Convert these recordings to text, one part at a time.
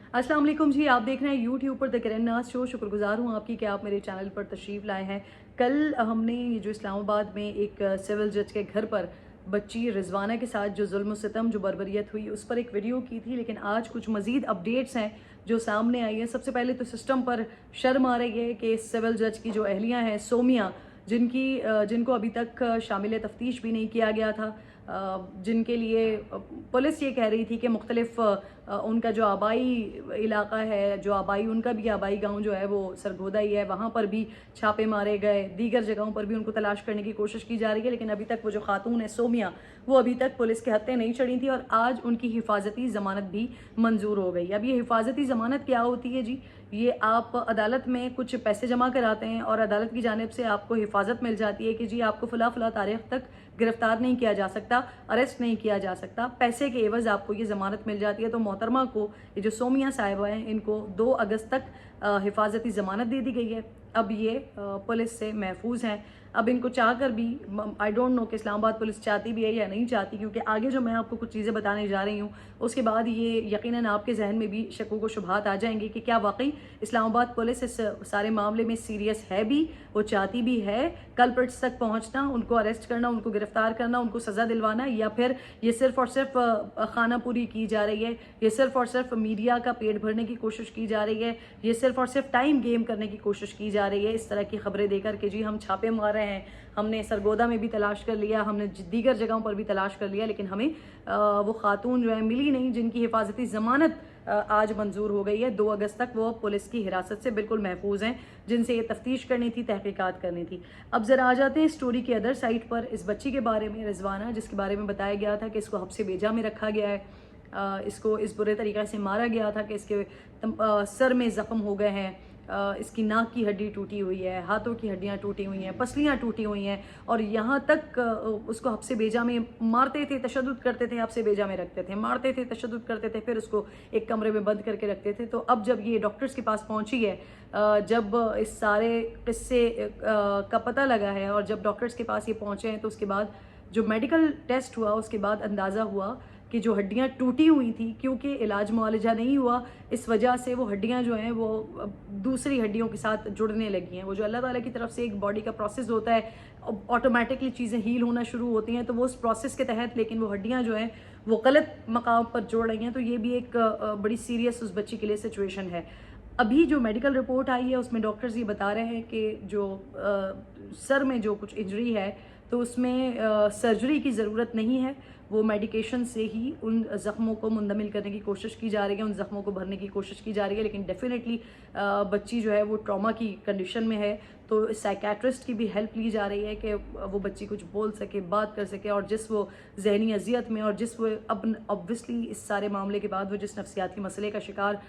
अस्सलाम वालेकुम जी, आप देख रहे हैं यूट्यूब पर द किरण नाज शो। शुक्रगुजार हूँ आपकी कि आप मेरे चैनल पर तशरीफ़ लाए हैं। कल हमने ये जो इस्लामाबाद में एक सिविल जज के घर पर बच्ची रिजवाना के साथ जो जुल्म सितम जो बर्बरियत हुई उस पर एक वीडियो की थी, लेकिन आज कुछ मज़ीद अपडेट्स हैं जो सामने आई है। सबसे पहले तो सिस्टम पर शर्म आ रही है कि सिविल जज की जो अहलियाँ हैं सोमिया, जिनको अभी तक शामिल तफ्तीश भी नहीं किया गया था, जिनके लिए पुलिस ये कह रही थी कि मुख्तलिफ उनका जो आबाई इलाका है, जो आबाई उनका भी आबाई गांव जो है वो सरगोदा ही है, वहाँ पर भी छापे मारे गए, दीगर जगहों पर भी उनको तलाश करने की कोशिश की जा रही है, लेकिन अभी तक वो जो खातून है सोमिया, वो अभी तक पुलिस के हत्थे नहीं चढ़ी थी और आज उनकी हिफाजती ज़मानत भी मंजूर हो गई। अब ये हिफाजती ज़मानत क्या होती है जी? ये आप अदालत में कुछ पैसे जमा कराते हैं और अदालत की जानिब से आपको हिफाजत मिल जाती है कि जी आपको फ़ला फ़ला तारीख तक गिरफ्तार नहीं किया जा सकता, अरेस्ट नहीं किया जा सकता, पैसे के एवज़ आपको ये ज़मानत मिल जाती है। तो मोहतरमा को, ये जो सोमिया साहिबा हैं, इनको 2 अगस्त तक हिफाजती ज़मानत दे दी गई है। अब ये पुलिस से महफूज हैं। अब इनको चाह कर भी, आई डोंट नो कि इस्लामाबाद पुलिस चाहती भी है या नहीं चाहती, क्योंकि आगे जो मैं आपको कुछ चीज़ें बताने जा रही हूँ उसके बाद ये यकीनन आपके जहन में भी शकों को शुबहात आ जाएंगे कि क्या वाकई इस्लामाबाद पुलिस इस सारे मामले में सीरियस है भी, वो चाहती भी है कल्प्रिट्स तक पहुँचना, उनको अरेस्ट करना, उनको गिरफ्तार करना, उनको सज़ा दिलवाना, या फिर ये सिर्फ और सिर्फ खाना पूरी की जा रही है, ये सिर्फ और सिर्फ मीडिया का पेट भरने की कोशिश की जा रही है, ये सिर्फ और सिर्फ टाइम गेम करने की कोशिश की जा रही है इस तरह की खबरें देकर के जी हम छापे मार रहे हैं, हमने सरगोदा में भी तलाश कर लिया, हमने दीगर जगहों पर भी तलाश कर लिया, लेकिन हमें वो खातून जो है मिली नहीं जिनकी हिफाजती ज़मानत आज मंजूर हो गई है। 2 अगस्त तक वो पुलिस की हिरासत से बिल्कुल महफूज हैं, जिनसे ये तफ्तीश करनी थी, तहकीकात करनी थी। अब ज़रा आ जाते हैं स्टोरी की अदर साइड पर, इस बच्ची के बारे में, रिजवाना, जिसके बारे में बताया गया था कि इसको हब्से बेजा में रखा गया है, इसको इस बुरे तरीक़े से मारा गया था कि इसके सर में ज़ख्म हो गए हैं, इसकी नाक की हड्डी टूटी हुई है, हाथों की हड्डियाँ टूटी हुई हैं, पसलियाँ टूटी हुई हैं, और यहाँ तक उसको हब्से बेजा में मारते थे, तशद्दुद करते थे, हब्से बेजा में रखते थे, मारते थे, तशद्दुद करते थे, फिर उसको एक कमरे में बंद करके रखते थे। तो अब जब ये डॉक्टर्स के पास पहुँची है, जब इस सारे किस्से का पता लगा है और जब डॉक्टर्स के पास ये पहुँचे हैं, तो उसके बाद जो मेडिकल टेस्ट हुआ उसके बाद अंदाज़ा हुआ कि जो हड्डियाँ टूटी हुई थी, क्योंकि इलाज मुआलजा नहीं हुआ, इस वजह से वो हड्डियाँ जो हैं वो दूसरी हड्डियों के साथ जुड़ने लगी हैं। वो जो अल्लाह ताला की तरफ से एक बॉडी का प्रोसेस होता है, ऑटोमेटिकली चीज़ें हील होना शुरू होती हैं, तो वो उस प्रोसेस के तहत, लेकिन वो हड्डियाँ जो हैं वो गलत मकाम पर जुड़ रही हैं। तो ये भी एक बड़ी सीरियस उस बच्ची के लिए सिचुएशन है। अभी जो मेडिकल रिपोर्ट आई है उसमें डॉक्टर्स ये बता रहे हैं कि जो सर में जो कुछ इंजरी है तो उसमें सर्जरी की ज़रूरत नहीं है, वो मेडिकेशन से ही उन ज़ख्मों को मुंदमिल करने की कोशिश की जा रही है, उन ज़ख्मों को भरने की कोशिश की जा रही है। लेकिन डेफिनेटली बच्ची जो है वो ट्रॉमा की कंडीशन में है, तो साइकेट्रिस्ट की भी हेल्प ली जा रही है कि वो बच्ची कुछ बोल सके, बात कर सके, और जिस वो जहनी अजियत में और जिस वो अब ऑब्वियसली इस सारे मामले के बाद वो जिस नफ्सियाती मसले का शिकार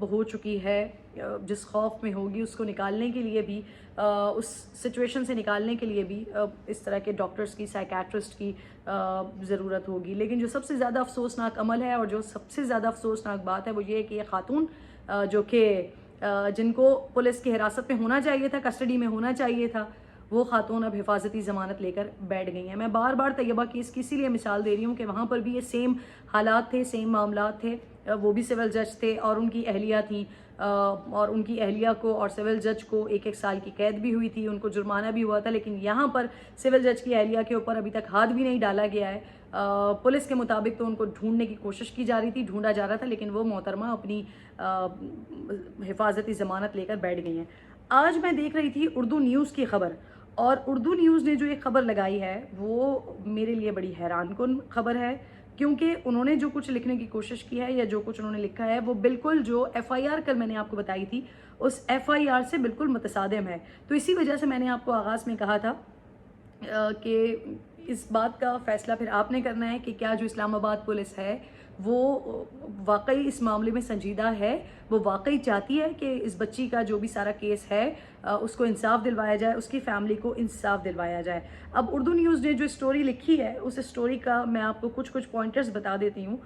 हो चुकी है, जिस खौफ में होगी, उसको निकालने के लिए भी, उस सिचुएशन से निकालने के लिए भी इस तरह के डॉक्टर्स की, साइकेट्रिस्ट की ज़रूरत होगी। लेकिन जो सबसे ज़्यादा अफसोसनाक अमल है और जो सबसे ज़्यादा अफसोसनाक बात है वो ये है कि ये खातून जो कि जिनको पुलिस की हिरासत में होना चाहिए था, कस्टडी में होना चाहिए था, वो खातून अब हिफाजती ज़मानत लेकर बैठ गई हैं। मैं बार बार तैयबा केस की इसीलिए मिसाल दे रही हूँ कि वहाँ पर भी ये सेम हालात थे, सेम मामलात थे, वो भी सिविल जज थे और उनकी अहलिया थी, और उनकी अहलिया को और सिविल जज को 1-1 साल की कैद भी हुई थी, उनको जुर्माना भी हुआ था। लेकिन यहाँ पर सिविल जज की अहलिया के ऊपर अभी तक हाथ भी नहीं डाला गया है। पुलिस के मुताबिक तो उनको ढूंढने की कोशिश की जा रही थी, ढूंढा जा रहा था, लेकिन वो मोहतरमा अपनी हिफाजती ज़मानत लेकर बैठ गई हैं। आज मैं देख रही थी उर्दू न्यूज़ की खबर, और उर्दू न्यूज़ ने जो ये खबर लगाई है वो मेरे लिए बड़ी हैरानकुन खबर है, क्योंकि उन्होंने जो कुछ लिखने की कोशिश की है या जो कुछ उन्होंने लिखा है वो बिल्कुल जो एफआईआर कल मैंने आपको बताई थी उस एफआईआर से बिल्कुल मुतसादिम है। तो इसी वजह से मैंने आपको आगाज़ में कहा था कि इस बात का फ़ैसला फिर आपने करना है कि क्या जो इस्लामाबाद पुलिस है वो वाकई इस मामले में संजीदा है, वो वाकई चाहती है कि इस बच्ची का जो भी सारा केस है उसको इंसाफ दिलवाया जाए, उसकी फैमिली को इंसाफ दिलवाया जाए। अब उर्दू न्यूज़ ने जो स्टोरी लिखी है उस स्टोरी का मैं आपको कुछ कुछ पॉइंटर्स बता देती हूँ।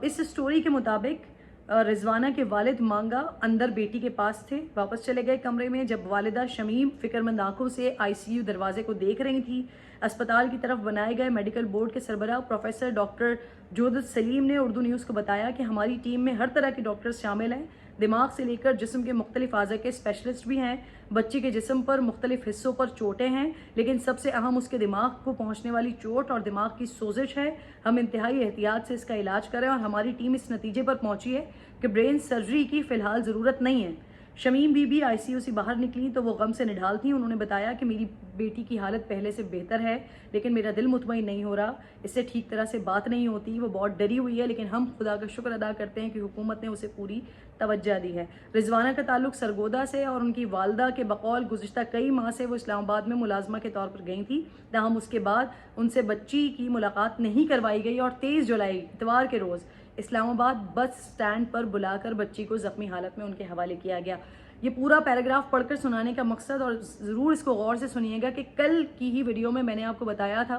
इस स्टोरी के मुताबिक रिजवाना के वालिद मांगा अंदर बेटी के पास थे, वापस चले गए कमरे में। जब वालिदा शमीम फिक्रमंद आंखों से आईसीयू दरवाजे को देख रही थी, अस्पताल की तरफ बनाए गए मेडिकल बोर्ड के सरबराह प्रोफेसर डॉक्टर जोदत सलीम ने उर्दू न्यूज़ को बताया कि हमारी टीम में हर तरह के डॉक्टर्स शामिल हैं, दिमाग से लेकर जिस्म के मुख्तलिफ आज़ा के स्पेशलिस्ट भी हैं। बच्ची के जिस्म पर मुख्तलिफ हिस्सों पर चोटें हैं, लेकिन सबसे अहम उसके दिमाग को पहुंचने वाली चोट और दिमाग की सोजिश है। हम इंतहाई एहतियात से इसका इलाज करें और हमारी टीम इस नतीजे पर पहुंची है कि ब्रेन सर्जरी की फ़िलहाल ज़रूरत नहीं है। शमीम बीबी आईसीयू से बाहर निकली तो वो गम से निढाल थी। उन्होंने बताया कि मेरी बेटी की हालत पहले से बेहतर है, लेकिन मेरा दिल मुतमईन नहीं हो रहा, इससे ठीक तरह से बात नहीं होती, वो बहुत डरी हुई है, लेकिन हम खुदा का शुक्र अदा करते हैं कि हुकूमत ने उसे पूरी तवज्जो दी है। रिजवाना का ताल्लुक सरगोदा से और उनकी वालदा के बकौल गुज़िश्ता कई माह से वो इस्लामाबाद में मुलाजमा के तौर पर गई थी, ताहम उसके बाद उनसे बच्ची की मुलाकात नहीं करवाई गई और 23 जुलाई इतवार के रोज़ इस्लामाबाद बस स्टैंड पर बुलाकर बच्ची को ज़ख्मी हालत में उनके हवाले किया गया। ये पूरा पैराग्राफ पढ़कर सुनाने का मकसद, और ज़रूर इसको गौर से सुनिएगा, कि कल की ही वीडियो में मैंने आपको बताया था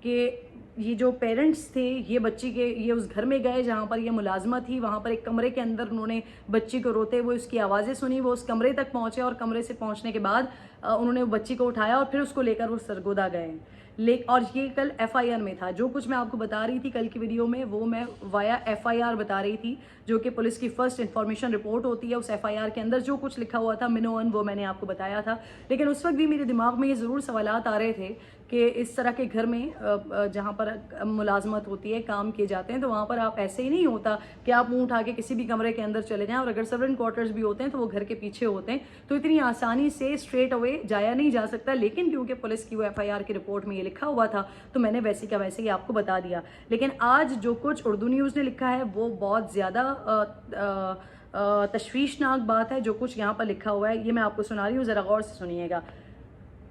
कि ये जो पेरेंट्स थे ये बच्ची के ये उस घर में गए जहाँ पर ये मुलाजमा थी, वहाँ पर एक कमरे के अंदर उन्होंने बच्ची को रोते हुए उसकी आवाज़ें सुनी। वो उस कमरे तक पहुँचे और कमरे से पहुँचने के बाद उन्होंने बच्ची को उठाया और फिर उसको लेकर वो सरगोदा गए। और ये कल एफआईआर में था। जो कुछ मैं आपको बता रही थी कल की वीडियो में, वो मैं वाया एफआईआर बता रही थी, जो कि पुलिस की फर्स्ट इन्फॉर्मेशन रिपोर्ट होती है। उस एफआईआर के अंदर जो कुछ लिखा हुआ था मिनोअन, वो मैंने आपको बताया था। लेकिन उस वक्त भी मेरे दिमाग में ये ज़रूर सवालात आ रहे थे कि इस तरह के घर में जहाँ पर मुलाजमत होती है, काम किए जाते हैं, तो वहाँ पर आप ऐसे ही नहीं होता कि आप मुँह उठा के किसी भी कमरे के अंदर चले जाएं, और अगर सर्वेंट क्वार्टर्स भी होते हैं तो वो घर के पीछे होते हैं, तो इतनी आसानी से स्ट्रेट अवे जाया नहीं जा सकता। लेकिन क्योंकि पुलिस की वो एफआईआर की रिपोर्ट में ये लिखा हुआ था तो मैंने वैसे का वैसे ही आपको बता दिया। लेकिन आज जो कुछ उर्दू न्यूज़ ने लिखा है वो बहुत ज़्यादा तशवीशनाक बात है। जो कुछ यहाँ पर लिखा हुआ है ये मैं आपको सुना रही हूँ, ज़रा गौर से सुनिएगा।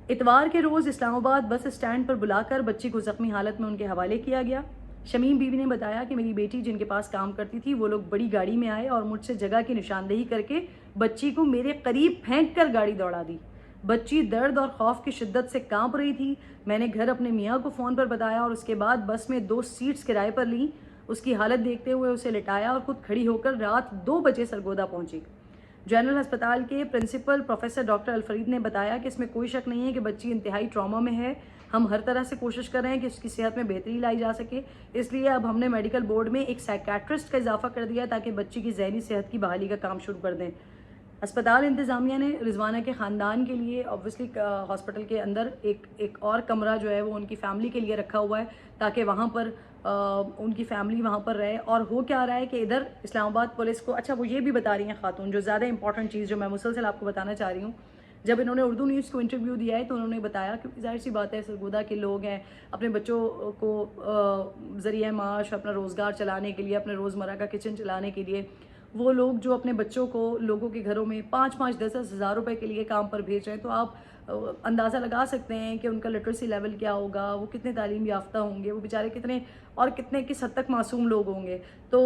इतवार के रोज़ इस्लामाबाद बस स्टैंड पर बुलाकर बच्ची को ज़ख्मी हालत में उनके हवाले किया गया। शमीम बीवी ने बताया कि मेरी बेटी जिनके पास काम करती थी वो लोग बड़ी गाड़ी में आए और मुझसे जगह की निशानदेही करके बच्ची को मेरे करीब फेंक कर गाड़ी दौड़ा दी। बच्ची दर्द और खौफ की शिद्दत से कांप रही थी। मैंने घर अपने मियाँ को फ़ोन पर बताया और उसके बाद बस में 2 सीट्स किराए पर ली। उसकी हालत देखते हुए उसे लिटाया और खुद खड़ी होकर रात 2 बजे सरगोदा पहुंची। जनरल अस्पताल के प्रिंसिपल प्रोफेसर डॉक्टर अलफरीद ने बताया कि इसमें कोई शक नहीं है कि बच्ची इंतहाई ट्रॉमा में है। हम हर तरह से कोशिश कर रहे हैं कि उसकी सेहत में बेहतरी लाई जा सके, इसलिए अब हमने मेडिकल बोर्ड में एक साइकेट्रिस्ट का इजाफा कर दिया ताकि बच्ची की जहनी सेहत की बहाली का काम शुरू कर दें। अस्पताल इंतज़ामिया ने रिजवाना के ख़ानदान के लिए ऑब्वियसली हॉस्पिटल के अंदर एक और कमरा जो है वो उनकी फ़ैमिली के लिए रखा हुआ है, ताकि वहाँ पर उनकी फ़ैमिली वहाँ पर रहे। और हो क्या रहा है कि इधर इस्लामाबाद पुलिस को, अच्छा वो ये भी बता रही हैं खातून, जो ज़्यादा इंपॉर्टेंट चीज़ जो मैं मुसलसल आपको बताना चाह रही हूँ, जब इन्होंने उर्दू न्यूज़ को इंटरव्यू दिया है तो उन्होंने बताया, क्योंकि जाहिर सी बात है सरगोदा के लोग हैं, अपने बच्चों को ज़रिया माश, अपना रोज़गार चलाने के लिए, अपने रोज़मर्रा का किचन चलाने के लिए, वो लोग जो अपने बच्चों को लोगों के घरों में 5-5, 10-10 हज़ार रुपये के लिए काम पर भेज रहे हैं, तो आप अंदाज़ा लगा सकते हैं कि उनका लिटरेसी लेवल क्या होगा, वो कितने तालीम याफ्ता होंगे, वो बेचारे कितने और कितने किस हद तक मासूम लोग होंगे। तो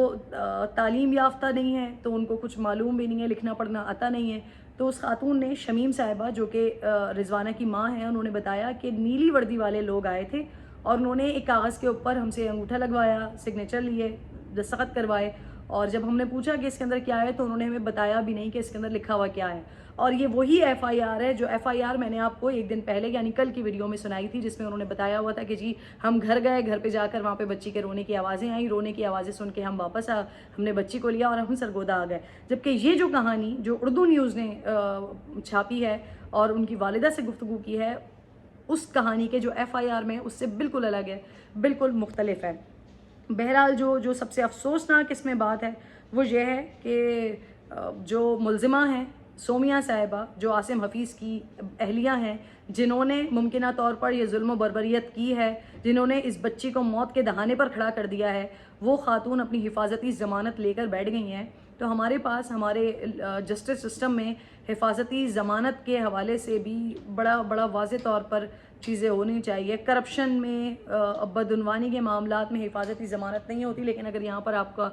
तालीम याफ्ता नहीं है तो उनको कुछ मालूम भी नहीं है, लिखना पढ़ना आता नहीं है। तो उस खातून ने, शमीम साहिबा जो कि रिजवाना की माँ हैं, उन्होंने बताया कि नीली वर्दी वाले लोग आए थे और उन्होंने एक कागज़ के ऊपर हमसे अंगूठा लगवाया, सिग्नेचर लिए, दस्तखत करवाए, और जब हमने पूछा कि इसके अंदर क्या है तो उन्होंने हमें बताया भी नहीं कि इसके अंदर लिखा हुआ क्या है। और ये वही एफआईआर है जो एफआईआर मैंने आपको एक दिन पहले यानी कल की वीडियो में सुनाई थी, जिसमें उन्होंने बताया हुआ था कि जी हम घर गए, घर पे जाकर वहाँ पे बच्ची के रोने की आवाज़ें आई, रोने की आवाज़ें सुन के हम वापस हमने बच्ची को लिया और हम सरगोदा आ गए। जबकि ये जो कहानी जो उर्दू न्यूज़ ने छापी है और उनकी वालिदा से गुफ्तगू की है, उस कहानी के जो एफआईआर में उससे बिल्कुल अलग है, बिल्कुल मुख्तलिफ है। बहरहाल जो सबसे अफसोसनाक इसमें बात है वो ये है कि जो मुलजिमा हैं सोमिया साहिबा, जो आसिम हफीज़ की अहलिया हैं, जिन्होंने मुमकिना तौर पर यह जुल्म बर्बरियत की है, जिन्होंने इस बच्ची को मौत के दहाने पर खड़ा कर दिया है, वो खातून अपनी हिफाजती ज़मानत लेकर बैठ गई हैं। तो हमारे पास हमारे जस्टिस सिस्टम में हिफाजती ज़मानत के हवाले से भी बड़ा वाज़े तौर पर चीज़ें होनी चाहिए। करप्शन में, बदउनवानी के मामलात में हिफाजती ज़मानत नहीं होती, लेकिन अगर यहाँ पर आपका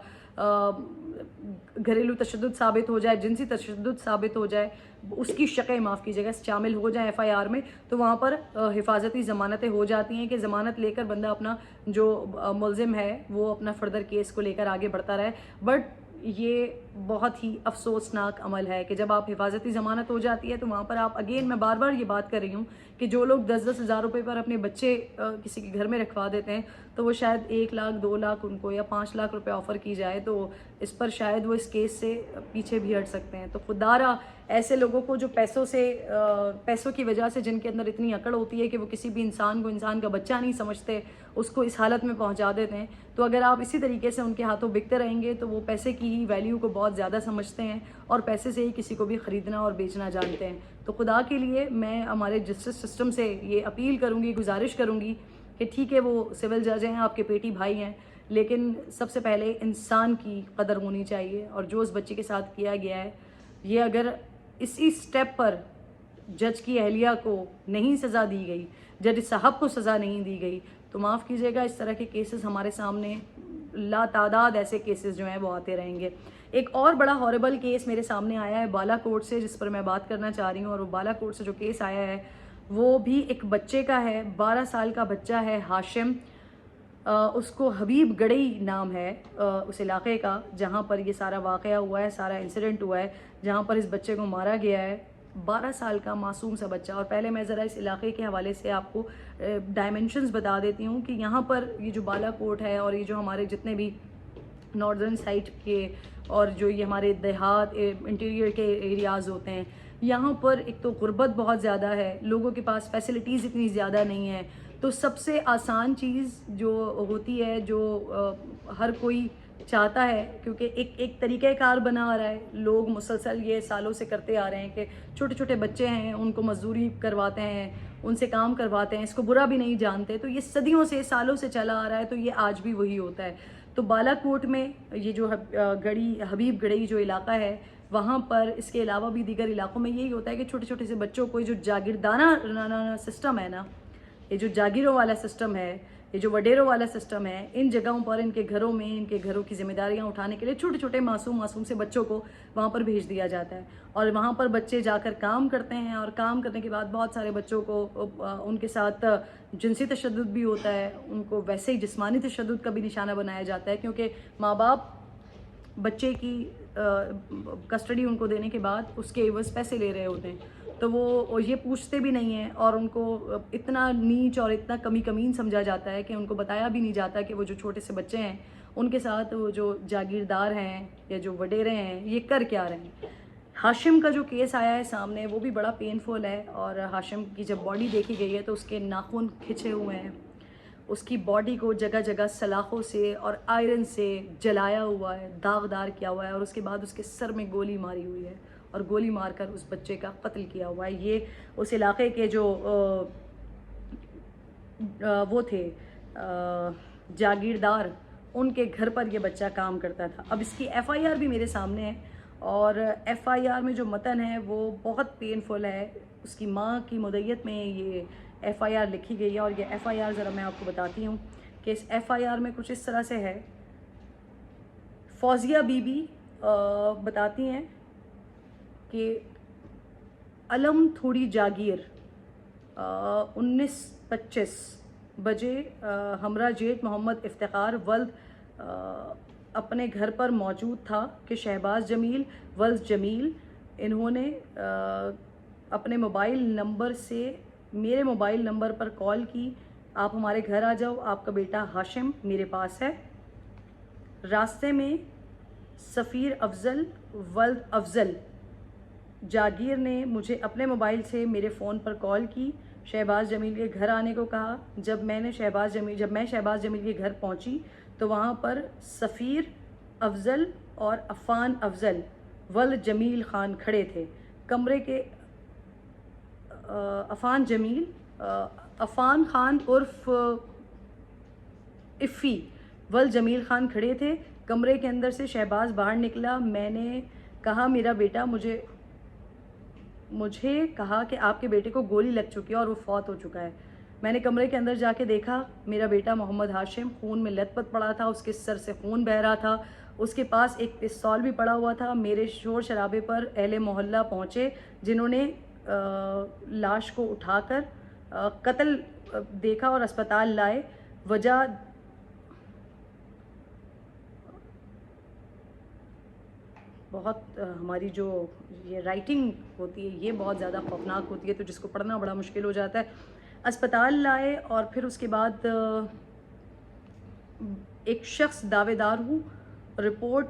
घरेलू तशद्दुद साबित हो जाए, जिनसी तशद्दुद साबित हो जाए, उसकी शक़ें, माफ़ कीजिएगा, शामिल हो जाए एफआईआर में, तो वहाँ पर हिफाजती ज़मानतें हो जाती हैं कि ज़मानत लेकर बंदा अपना जो मुलजिम है वो अपना फर्दर केस को लेकर आगे बढ़ता रहे। बट ये बहुत ही अफसोसनाक अमल है कि जब आप हिफाजती ज़मानत हो जाती है तो वहाँ पर आप, अगेन मैं बार बार ये बात कर रही हूँ कि जो लोग 10-10 हज़ार रुपये पर अपने बच्चे किसी के घर में रखवा देते हैं, तो वो शायद 1 लाख 2 लाख उनको या 5 लाख रुपए ऑफ़र की जाए तो इस पर शायद वो इस केस से पीछे भी हट सकते हैं। तो खुदारा ऐसे लोगों को जो पैसों की वजह से, जिनके अंदर इतनी अकड़ होती है कि वो किसी भी इंसान को इंसान का बच्चा नहीं समझते, उसको इस हालत में पहुंचा देते हैं। तो अगर आप इसी तरीके से उनके हाथों बिकते रहेंगे तो वो पैसे की ही वैल्यू को बहुत ज़्यादा समझते हैं और पैसे से ही किसी को भी ख़रीदना और बेचना जानते हैं। तो खुदा के लिए मैं हमारे जस्टिस सिस्टम से ये अपील करूँगी, गुजारिश करूँगी कि ठीक है वो सिविल जज हैं, आपके पेटी भाई हैं, लेकिन सबसे पहले इंसान की कदर होनी चाहिए। और जो उस बच्चे के साथ किया गया है, ये अगर इसी स्टेप पर जज की अहलिया को नहीं सज़ा दी गई, जज साहब को सज़ा नहीं दी गई, तो माफ़ कीजिएगा, इस तरह के केसेस हमारे सामने लातादाद ऐसे केसेस जो हैं वो आते रहेंगे। एक और बड़ा हॉरेबल केस मेरे सामने आया है बालाकोट से, जिस पर मैं बात करना चाह रही हूँ। और वो बालाकोट से जो केस आया है वो भी एक बच्चे का है, 12 साल का बच्चा है हाशिम। उसको हबीब गड़ई नाम है उस इलाके का जहाँ पर ये सारा वाक़या हुआ है, सारा इंसिडेंट हुआ है, जहाँ पर इस बच्चे को मारा गया है। 12 साल का मासूम सा बच्चा। और पहले मैं ज़रा इस इलाके के हवाले से आपको डायमेंशंस बता देती हूँ कि यहाँ पर ये जो बालाकोट है और ये जो हमारे जितने भी नॉर्दर्न साइड के और जो ये हमारे देहात इंटीरियर के एरियाज़ होते हैं, यहाँ पर एक तो गुर्बत बहुत ज़्यादा है, लोगों के पास फैसिलिटीज़ इतनी ज़्यादा नहीं है। तो सबसे आसान चीज़ जो होती है, जो हर कोई चाहता है, क्योंकि एक तरीक़ाकार बना आ रहा है, लोग मुसलसल ये सालों से करते आ रहे हैं कि छोटे छोटे बच्चे हैं उनको मजदूरी करवाते हैं, उनसे काम करवाते हैं, इसको बुरा भी नहीं जानते। तो ये सदियों से, सालों से चला आ रहा है, तो ये आज भी वही होता है। तो बालाकोट में ये जो हबीब गड़ई जो इलाका है, वहाँ पर इसके अलावा भी दीगर इलाकों में यही होता है कि छोटे छोटे से बच्चों को जो जागीरदाना सिस्टम है ना, ये जो जागीरों वाला सिस्टम है, ये जो वडेरों वाला सिस्टम है, इन जगहों पर इनके घरों में, इनके घरों की जिम्मेदारियां उठाने के लिए छोटे छोटे मासूम से बच्चों को वहाँ पर भेज दिया जाता है। और वहाँ पर बच्चे जाकर काम करते हैं और काम करने के बाद बहुत सारे बच्चों को उनके साथ जिनसी तशद्दुद भी होता है, उनको वैसे ही जिस्मानी तशद्दुद का भी निशाना बनाया जाता है, क्योंकि माँ बाप बच्चे की कस्टडी उनको देने के बाद उसके एवज पैसे ले रहे होते हैं। तो वो ये पूछते भी नहीं हैं और उनको इतना नीच और इतना कमीन समझा जाता है कि उनको बताया भी नहीं जाता कि वो जो छोटे से बच्चे हैं उनके साथ वो जो जागीरदार हैं या जो वडेरे हैं ये कर क्या रहे हैं। हाशिम का जो केस आया है सामने वो भी बड़ा पेनफुल है। और हाशिम की जब बॉडी देखी गई है तो उसके नाखून खिंचे हुए हैं, उसकी बॉडी को जगह जगह सलाखों से और आयरन से जलाया हुआ है, दागदार किया हुआ है, और उसके बाद उसके सर में गोली मारी हुई है और गोली मारकर उस बच्चे का कत्ल किया हुआ है। ये उस इलाके के जो वो थे जागीरदार, उनके घर पर ये बच्चा काम करता था। अब इसकी एफआईआर भी मेरे सामने है और एफआईआर में जो मतन है वो बहुत पेनफुल है। उसकी माँ की मुद्दत में ये एफआईआर लिखी गई है और ये एफआईआर ज़रा मैं आपको बताती हूँ कि इस एफआईआर में कुछ इस तरह से है। फौजिया बीबी बताती हैं कि अलम थोड़ी जागीर 19:25 बजे हमरा जेठ मोहम्मद इफ्तिखार वल्द अपने घर पर मौजूद था कि शहबाज जमील वल्द जमील, इन्होंने अपने मोबाइल नंबर से मेरे मोबाइल नंबर पर कॉल की, आप हमारे घर आ जाओ, आपका बेटा हाशिम मेरे पास है। रास्ते में सफ़ीर अफजल वल्द अफजल जागीर ने मुझे अपने मोबाइल से मेरे फ़ोन पर कॉल की, शहबाज जमील के घर आने को कहा। जब मैं शहबाज जमील के घर पहुंची तो वहां पर सफ़ीर अफजल और अफ़ान अफजल वल्द जमील ख़ान खड़े थे। कमरे के अफ़ान खान उर्फ इफ़ी वल्द जमील ख़ान खड़े थे। कमरे के अंदर से शहबाज बाहर निकला। मैंने कहा मेरा बेटा, मुझे कहा कि आपके बेटे को गोली लग चुकी है और वो फौत हो चुका है। मैंने कमरे के अंदर जाके देखा, मेरा बेटा मोहम्मद हाशिम खून में लथपथ पड़ा था, उसके सर से खून बह रहा था, उसके पास एक पिस्तौल भी पड़ा हुआ था। मेरे शोर शराबे पर अहले मोहल्ला पहुँचे, जिन्होंने लाश को उठाकर कत्ल देखा और अस्पताल लाए। वजह बहुत हमारी जो ये राइटिंग होती है ये बहुत ज़्यादा खौफनाक होती है, तो जिसको पढ़ना बड़ा मुश्किल हो जाता है। अस्पताल लाए और फिर उसके बाद एक शख्स दावेदार हूँ, रिपोर्ट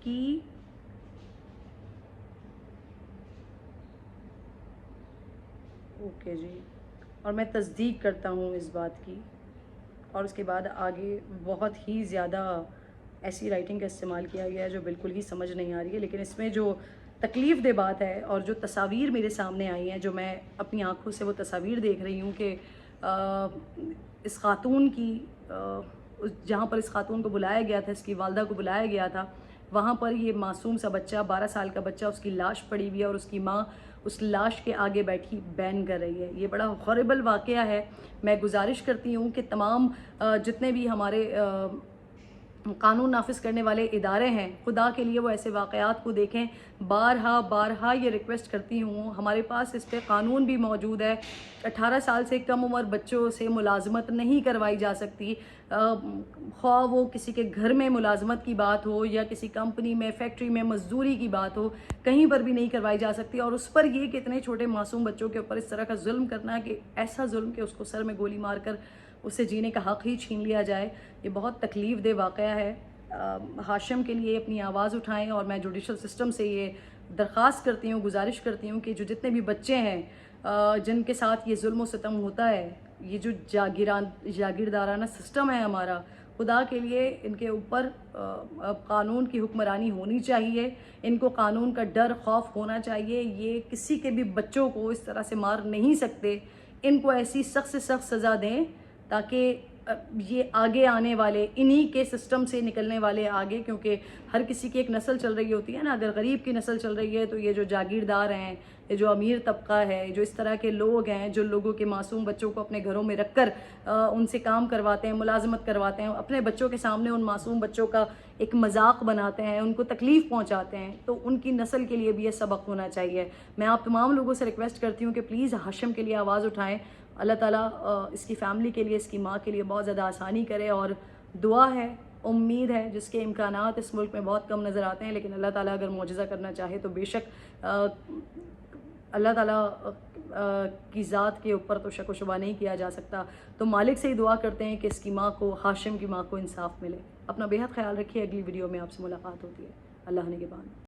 की ओके जी, और मैं तस्दीक करता हूँ इस बात की। और उसके बाद आगे बहुत ही ज़्यादा ऐसी राइटिंग का इस्तेमाल किया गया है जो बिल्कुल ही समझ नहीं आ रही है, लेकिन इसमें जो तकलीफ़ दे बात है और जो तस्वीर मेरे सामने आई हैं, जो मैं अपनी आँखों से वो तस्वीर देख रही हूँ कि इस खातून की जहाँ पर इस खातून को बुलाया गया था, इसकी वालदा को बुलाया गया था, वहाँ पर ये मासूम सा बच्चा, 12 साल का बच्चा, उसकी लाश पड़ी हुई है और उसकी माँ उस लाश के आगे बैठी बैन कर रही है। ये बड़ा हॉरिबल वाक़या है। मैं गुजारिश करती हूँ कि तमाम जितने भी हमारे कानून नाफिज करने वाले इदारे हैं, खुदा के लिए वो ऐसे वाक़यात को देखें। बारहा ये रिक्वेस्ट करती हूँ, हमारे पास इस पे कानून भी मौजूद है। 18 साल से कम उम्र बच्चों से मुलाजमत नहीं करवाई जा सकती, ख्वाह वो किसी के घर में मुलाजमत की बात हो या किसी कंपनी में, फैक्ट्री में मजदूरी की बात हो, कहीं पर भी नहीं करवाई जा सकती। और उस पर ये कि इतने छोटे मासूम बच्चों के ऊपर इस तरह का जुल्म करना, कि ऐसा जुल्म कि उसको सर में गोली मारकर उससे जीने का हक़ ही छीन लिया जाए, ये बहुत तकलीफ़ दे वाक़या है। हाशिम के लिए अपनी आवाज़ उठाएं और मैं जुडिशल सिस्टम से ये दरख्वास्त करती हूँ, गुजारिश करती हूँ कि जो जितने भी बच्चे हैं जिनके साथ ये जुल्म सितम होता है, ये जो जागीरदाराना सिस्टम है हमारा, खुदा के लिए इनके ऊपर कानून की हुक्मरानी होनी चाहिए, इनको कानून का डर खौफ होना चाहिए। ये किसी के भी बच्चों को इस तरह से मार नहीं सकते, इनको ऐसी सख्त से सख्त सज़ा दें ताकि ये आगे आने वाले इन्हीं के सिस्टम से निकलने वाले आगे, क्योंकि हर किसी की एक नस्ल चल रही होती है ना। अगर गरीब की नस्ल चल रही है तो ये जो जागीरदार हैं, ये जो अमीर तबका है, जो इस तरह के लोग हैं जो लोगों के मासूम बच्चों को अपने घरों में रखकर उनसे काम करवाते हैं, मुलाजमत करवाते हैं, अपने बच्चों के सामने उन मासूम बच्चों का एक मजाक बनाते हैं, उनको तकलीफ़ पहुँचाते हैं, तो उनकी नस्ल के लिए भी ये सबक होना चाहिए। मैं आप तमाम लोगों से रिक्वेस्ट करती हूँ कि प्लीज़ हाशिम के लिए आवाज़ उठाएँ। अल्लाह ताला इसकी फ़ैमिली के लिए, इसकी माँ के लिए बहुत ज़्यादा आसानी करे। और दुआ है, उम्मीद है, जिसके इम्कानात इस मुल्क में बहुत कम नज़र आते हैं, लेकिन अल्लाह ताला अगर मौजज़ा करना चाहे तो बेशक अल्लाह ताला की ज़ात के ऊपर तो शक व शुबा नहीं किया जा सकता। तो मालिक से ही दुआ करते हैं कि इसकी माँ को, हाशिम की माँ को इंसाफ मिले। अपना बेहद ख्याल रखिए। अगली वीडियो में आपसे मुलाकात होती है। अल्लाह ने के बाद।